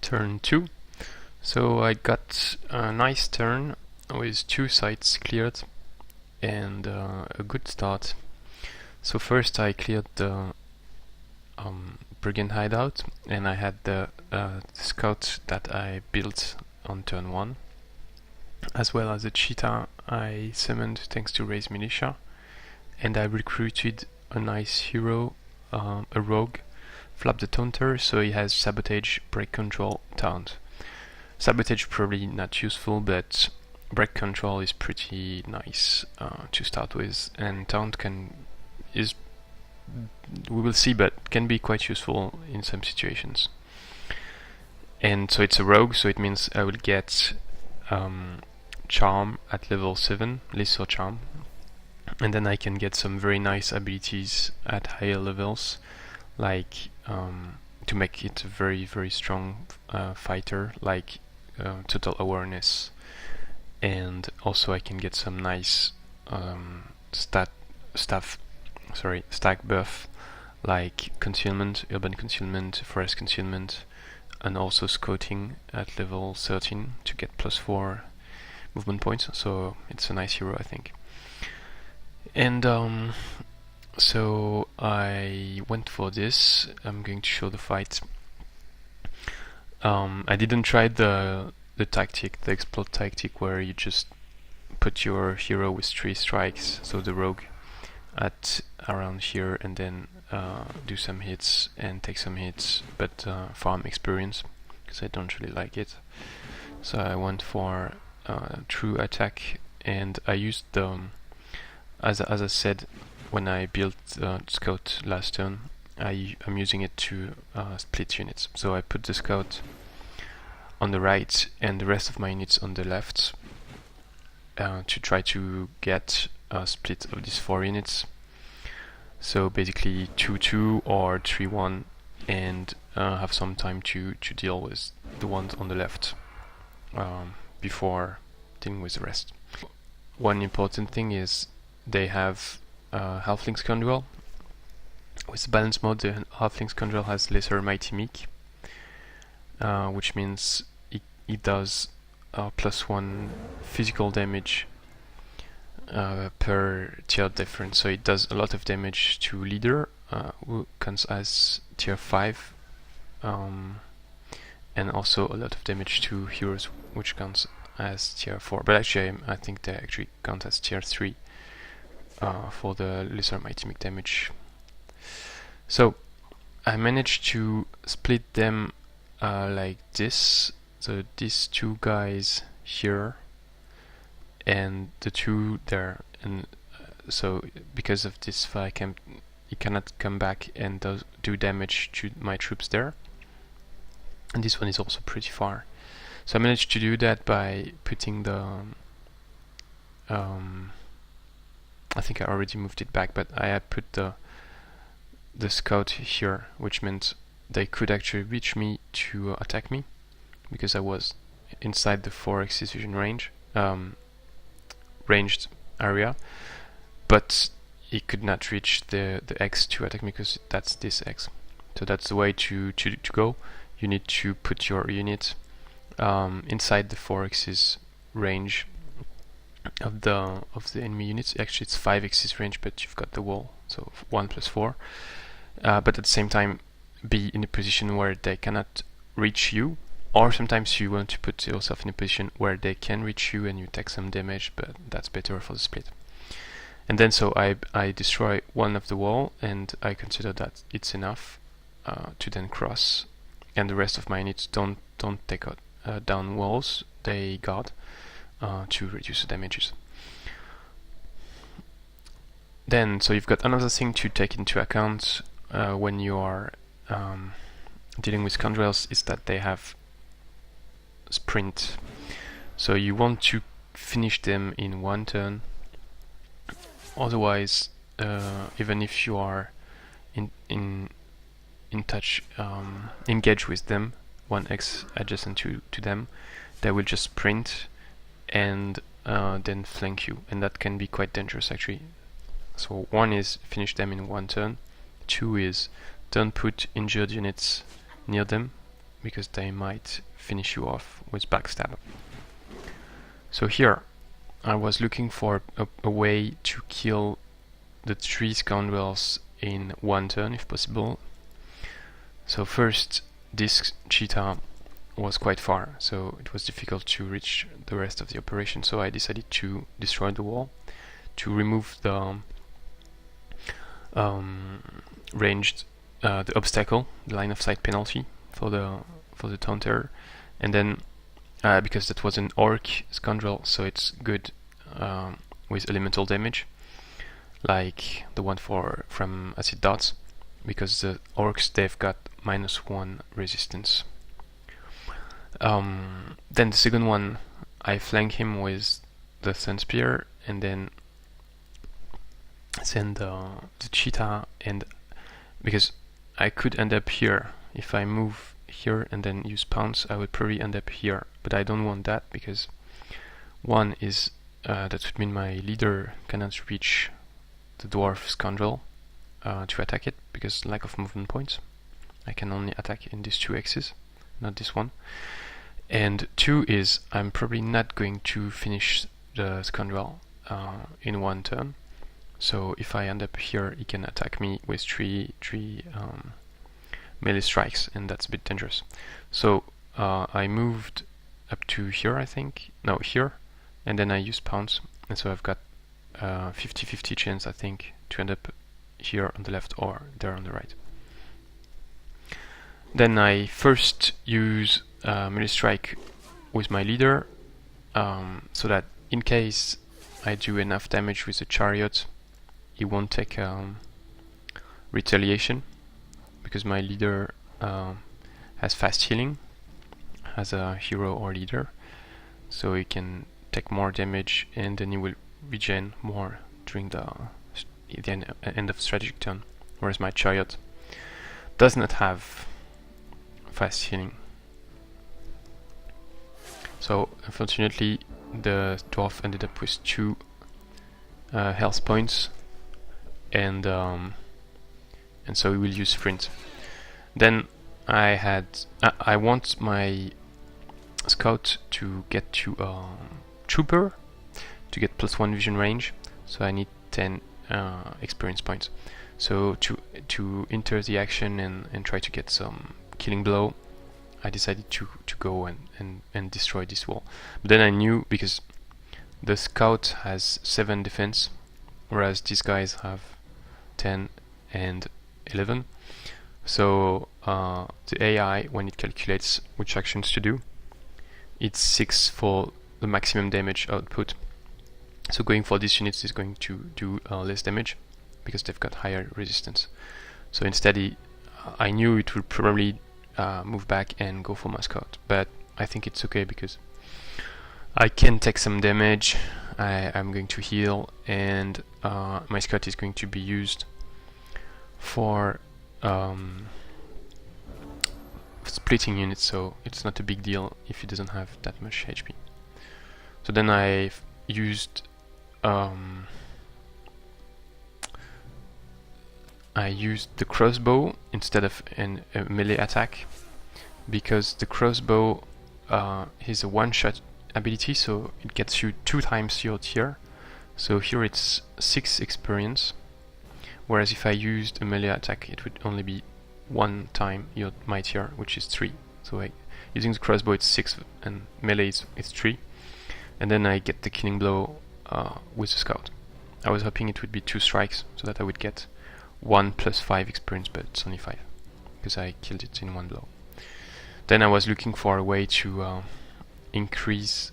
turn 2. So I got a nice turn with 2 sites cleared and a good start. So first I cleared the Brigand Hideout, and I had the scout that I built on turn 1, as well as a cheetah I summoned thanks to Raise Militia, and I recruited a nice hero, a rogue, Vlad the Taunter, so he has Sabotage, Break Control, Taunt. Sabotage probably not useful, but Break Control is pretty nice to start with, and Taunt is, we will see, but can be quite useful in some situations. And so it's a rogue, so it means I will get Charm at level 7, Lesser Charm, and then I can get some very nice abilities at higher levels, like to make it a very, very strong fighter, like Total Awareness, and also I can get some nice stack buff, like Concealment, Urban Concealment, Forest Concealment, and also Scouting at level 13 to get +4 movement points, so it's a nice hero, I think. And so I went for this. I'm going to show the fight. I didn't try the tactic, the explode tactic, where you just put your hero with 3 strikes, so the rogue, at around here, and then do some hits and take some hits, but farm experience, because I don't really like it. So I went for true attack, and I used the as I said when I built Scout last turn, I'm using it to split units. So I put the Scout on the right and the rest of my units on the left to try to get a split of these 4 units. So basically 2-2 or 3-1, and have some time to deal with the ones on the left before dealing with the rest. One important thing is they have Halfling Scoundrel. With balance mode, the Halfling Scoundrel has lesser Mighty Meek, which means it does +1 physical damage per tier difference. So it does a lot of damage to leader, who comes as tier 5, and also a lot of damage to heroes, which counts as tier 4. But actually, I think they actually count as tier 3. For the lesser Mighty Meek damage. So I managed to split them like this. So these 2 guys here and the 2 there, and so because of this fire camp, he cannot come back and do damage to my troops there. And this one is also pretty far. So I managed to do that by putting the I think I already moved it back, but I had put the scout here, which meant they could actually reach me to attack me, because I was inside the 4 axis vision range, ranged area, but he could not reach the X to attack me, because that's this X. So that's the way to go. You need to put your unit inside the 4 axis range of the enemy units. Actually it's 5 axis range, but you've got the wall, so 1 + 4, but at the same time be in a position where they cannot reach you, or sometimes you want to put yourself in a position where they can reach you and you take some damage, but that's better for the split. And then so I destroy one of the wall, and I consider that it's enough to then cross, and the rest of my units don't take down walls, they guard to reduce the damages. Then, so you've got another thing to take into account when you are dealing with scoundrels, is that they have sprint. So you want to finish them in 1 turn. Otherwise, even if you are in touch, engage with them, 1x adjacent to them, they will just sprint and then flank you, and that can be quite dangerous actually. So 1 is finish them in 1 turn, 2 is don't put injured units near them, because they might finish you off with backstab. So here I was looking for a way to kill the 3 scoundrels in one turn if possible. So first, this cheetah was quite far, so it was difficult to reach the rest of the operation, so I decided to destroy the wall to remove the the obstacle, the line of sight penalty for the taunter, and then because that was an Orc Scoundrel, so it's good with elemental damage, like the one from acid darts, because the orcs, they've got -1 resistance. Then the second one, I flank him with the Sun Spear and then send the cheetah, and because I could end up here if I move here and then use pounce, I would probably end up here, but I don't want that because one is that would mean my leader cannot reach the Dwarf Scoundrel to attack it because lack of movement points. I can only attack in these 2 axes, not this one. And 2 is I'm probably not going to finish the Scoundrel in one turn. So if I end up here, he can attack me with three melee strikes, and that's a bit dangerous. So I moved up to here, I think. No, here, and then I use pounce, and so I've got 50-50 chance, I think, to end up here on the left or there on the right. Then I first use melee strike with my leader, so that in case I do enough damage with the Chariot, he won't take retaliation, because my leader has fast healing as a hero or leader, so he can take more damage and then he will regen more during the end of strategic turn, whereas my Chariot does not have fast healing. So unfortunately the dwarf ended up with 2 health points, and so we will use sprint. Then I want my scout to get to trooper to get +1 vision range, so I need 10 experience points. So to enter the action and try to get some killing blow, I decided to go and destroy this wall. But then I knew, because the scout has 7 defense, whereas these guys have 10 and 11. So the AI, when it calculates which actions to do, it's 6 for the maximum damage output. So going for these units is going to do less damage because they've got higher resistance. So instead I knew it would probably move back and go for my scout, but I think it's okay because I can take some damage, I'm going to heal, and my scout is going to be used for splitting units, so it's not a big deal if it doesn't have that much HP. So then I used the crossbow instead of a melee attack, because the crossbow is a one-shot ability, so it gets you 2 times your tier. So here it's 6 experience, whereas if I used a melee attack it would only be 1 time my tier, which is 3. So using the crossbow it's 6 and melee is 3, and then I get the killing blow with the scout. I was hoping it would be 2 strikes so that I would get 1 + 5 experience, but it's only 5 because I killed it in 1 blow. Then I was looking for a way to increase,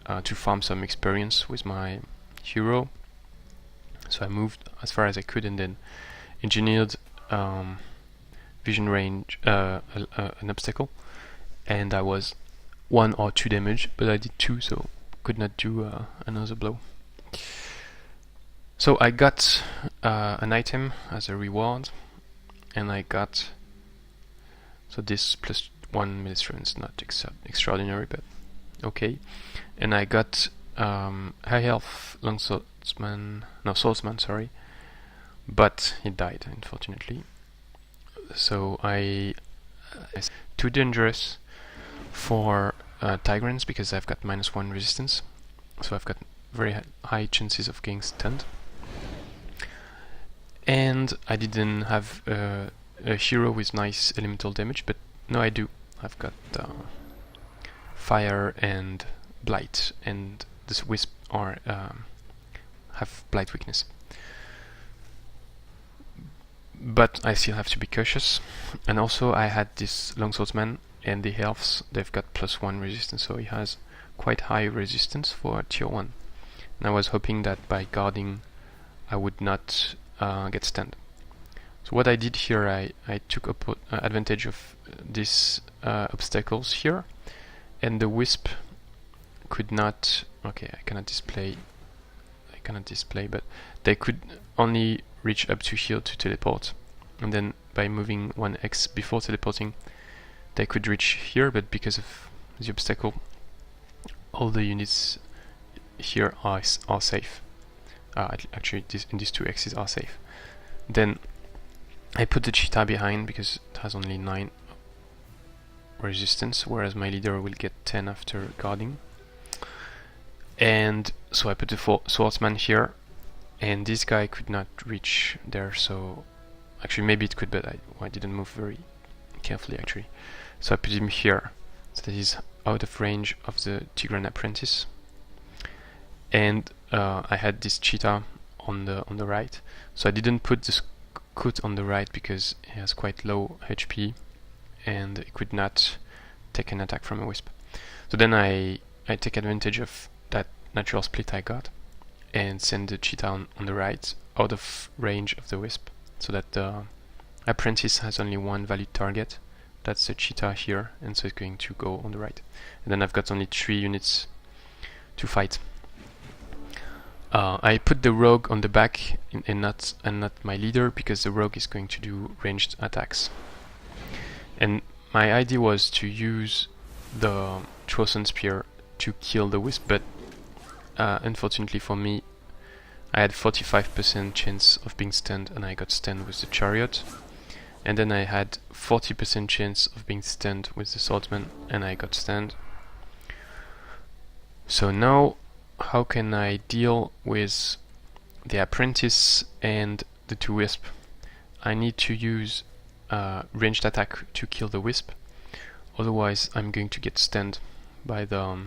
to farm some experience with my hero. So I moved as far as I could and then engineered vision range, an obstacle, and I was 1 or 2 damage, but I did 2, so could not do another blow. So I got an item as a reward, and I got, so this +1 military is not extraordinary, but okay. And I got High Elf Swordsman, sorry, but he died unfortunately. So it's too dangerous for Tyrants because I've got -1 resistance, so I've got very high chances of getting stunned. And I didn't have a hero with nice elemental damage, but no, I do. I've got Fire and Blight, and this Wisp are have Blight weakness. But I still have to be cautious. And also I had this Longswordsman, and the elves, they've got +1 resistance, so he has quite high resistance for tier 1. And I was hoping that by guarding I would not get stunned. So what I did here, I took advantage of these obstacles here, and the Wisp could not, okay, I cannot display, but they could only reach up to here to teleport, and then by moving 1x before teleporting they could reach here, but because of the obstacle all the units here are safe. Actually in these 2 x's are safe. Then I put the Cheetah behind because it has only 9 resistance, whereas my leader will get 10 after guarding. And so I put the Swordsman here, and this guy could not reach there, so actually maybe it could, but I didn't move very carefully actually. So I put him here, so that he's out of range of the Tigran Apprentice. And I had this Cheetah on the right, so I didn't put the Scout on the right because he has quite low HP and he could not take an attack from a Wisp. So then I take advantage of that natural split I got and send the Cheetah on the right, out of range of the Wisp, so that the Apprentice has only one valid target. That's the Cheetah here, and so it's going to go on the right. And then I've got only 3 units to fight. I put the Rogue on the back and not my leader, because the Rogue is going to do ranged attacks. And my idea was to use the Trojan Spear to kill the Wisp, but unfortunately for me, I had 45% chance of being stunned, and I got stunned with the Chariot. And then I had 40% chance of being stunned with the Swordsman, and I got stunned. So now, how can I deal with the Apprentice and the 2 Wisp? I need to use ranged attack to kill the Wisp, otherwise I'm going to get stunned by the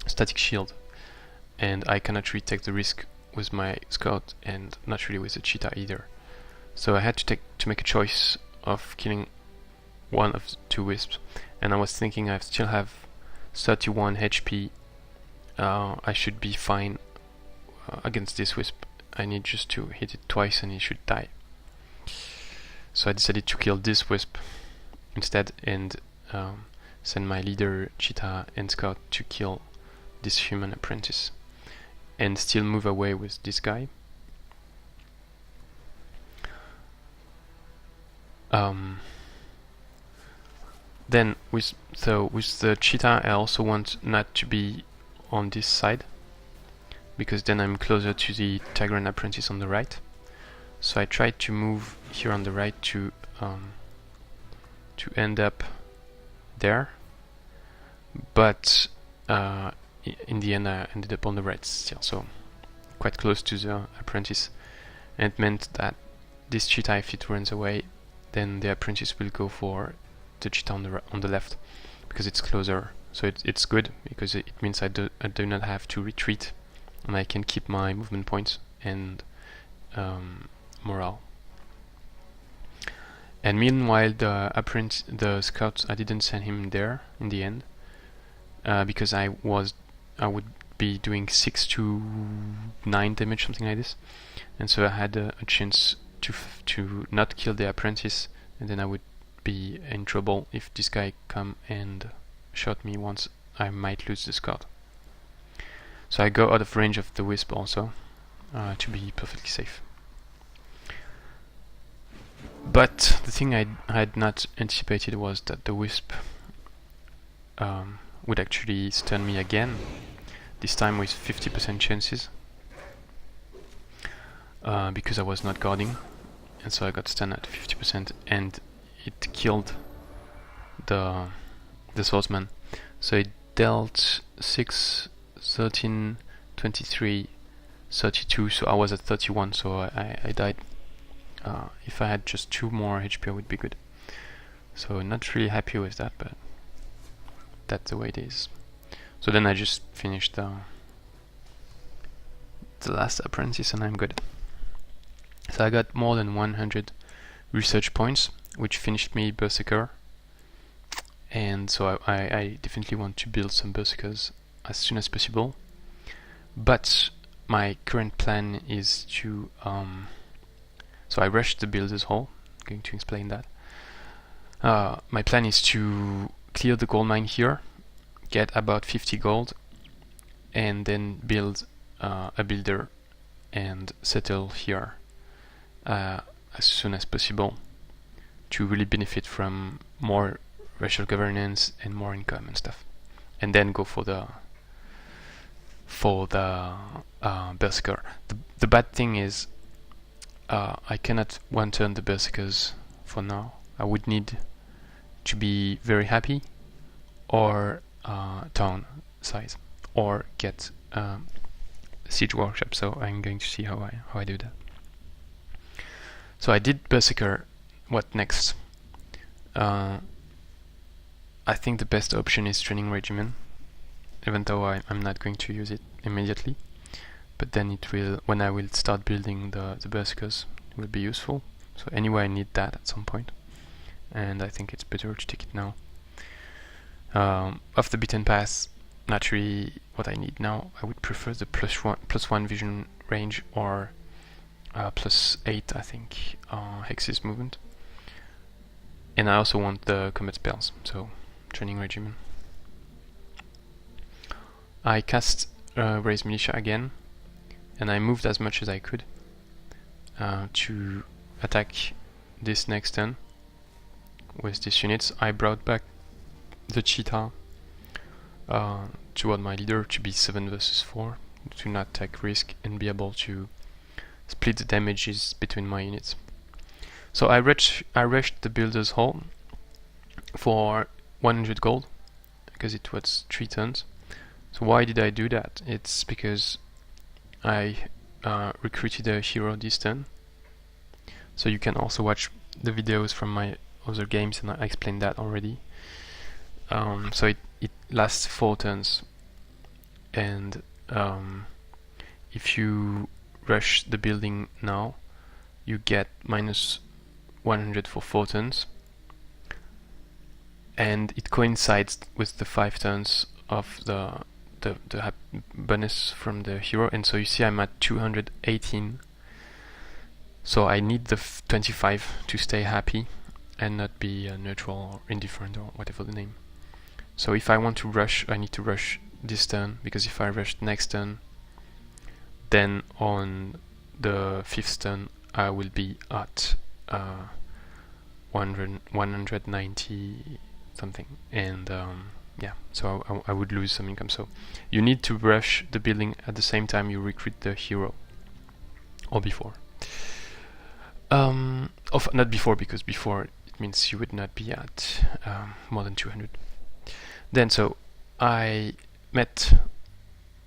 static shield, and I cannot really take the risk with my Scout, and not really with the Cheetah either. So I had to make a choice of killing one of the 2 Wisps, and I was thinking I still have 31 HP. I should be fine against this Wisp. I need just to hit it twice and he should die. So I decided to kill this Wisp instead, and send my leader, Cheetah and Scout to kill this human Apprentice, and still move away with this guy. Then with the Cheetah, I also want not to be on this side, because then I'm closer to the Tigran Apprentice on the right. So I tried to move here on the right to end up there, but in the end I ended up on the right still, so quite close to the Apprentice, and it meant that this Cheetah, if it runs away, then the Apprentice will go for the Cheetah on the left, because it's closer. So it's good, because it means I do not have to retreat, and I can keep my movement points and morale. And meanwhile, the Scout, I didn't send him there in the end, because I would be doing 6 to 9 damage, something like this, and so I had a chance to not kill the Apprentice, and then I would be in trouble if this guy come and shot me once. I might lose the Scout. So I go out of range of the Wisp also, to be perfectly safe. But the thing I had not anticipated was that the Wisp would actually stun me again, this time with 50% chances, because I was not guarding, and so I got stunned at 50%, and it killed the the swordsman. So it dealt 6, 13, 23, 32, so I was at 31, so I died. If I had just 2 more HP, I would be good. So not really happy with that, but that's the way it is. So then I just finished the last apprentice and I'm good. So I got more than 100 research points, which finished me Berserker. And so I definitely want to build some Berserkers as soon as possible. But my current plan is to... so I rushed the Builder's Hall. I'm going to explain that. My plan is to clear the gold mine here, get about 50 gold, and then build a builder and settle here as soon as possible to really benefit from more racial governance and more income and stuff, and then go for the Berserker. The bad thing is I cannot one turn the Berserkers for now. I would need to be very happy or town size or get siege workshop. So I'm going to see how I do that. So I did Berserker. What next? I think the best option is Training Regimen, even though I'm not going to use it immediately. But then it will, when I will start building the Berserkers, it will be useful. So anyway, I need that at some point, and I think it's better to take it now. Off the beaten path, not really what I need now. I would prefer the +1 vision range or +8, I think, Hex's movement. And I also want the combat spells, so Training Regimen. I cast Raise Militia again, and I moved as much as I could to attack this next turn with these units. I brought back the Cheetah toward my leader to be 7 versus 4, to not take risk and be able to split the damages between my units. So I rushed the Builder's Hall for 100 gold because it was 3 turns. So why did I do that? It's because I recruited a hero this turn. So you can also watch the videos from my other games, and I explained that already. So it lasts 4 turns, and if you rush the building now, you get -100 for 4 turns, and it coincides with the 5 turns of the bonus from the hero, and so you see I'm at 218. So I need the 25 to stay happy and not be neutral or indifferent or whatever the name. So if I want to rush, I need to rush this turn, because if I rush next turn, then on the 5th turn I will be at 190 something, and yeah, so I would lose some income. So you need to rush the building at the same time you recruit the hero, or before. Not before, because before it means you would not be at more than 200. Then so I met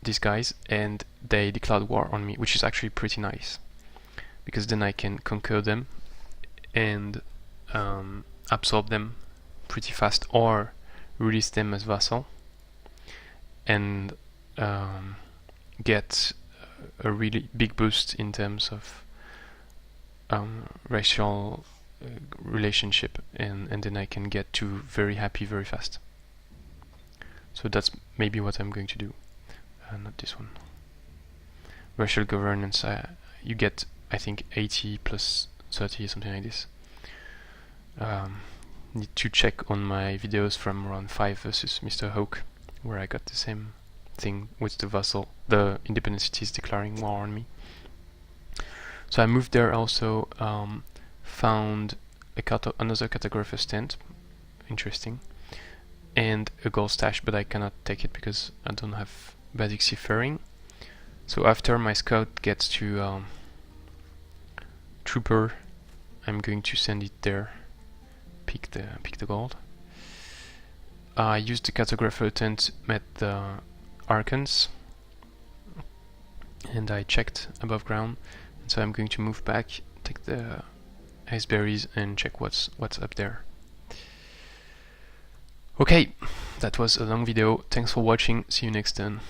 these guys and they declared war on me, which is actually pretty nice, because then I can conquer them and absorb them pretty fast, or release them as vassal and get a really big boost in terms of racial relationship, and then I can get to very happy very fast. So that's maybe what I'm going to do. Not this one. Racial governance, you get, I think, 80 plus 30 or something like this. Need to check on my videos from round 5 versus Mr. Hawk, where I got the same thing with the vassal, the independent cities declaring war on me. So I moved there also, found another cartographer's tent, interesting, and a gold stash, but I cannot take it because I don't have basic seafaring. So after my scout gets to trooper, I'm going to send it there, pick the gold. I used the cartographer tent, met the Archons, and I checked above ground. And so I'm going to move back, take the iceberries, and check what's up there. Okay, that was a long video. Thanks for watching. See you next time.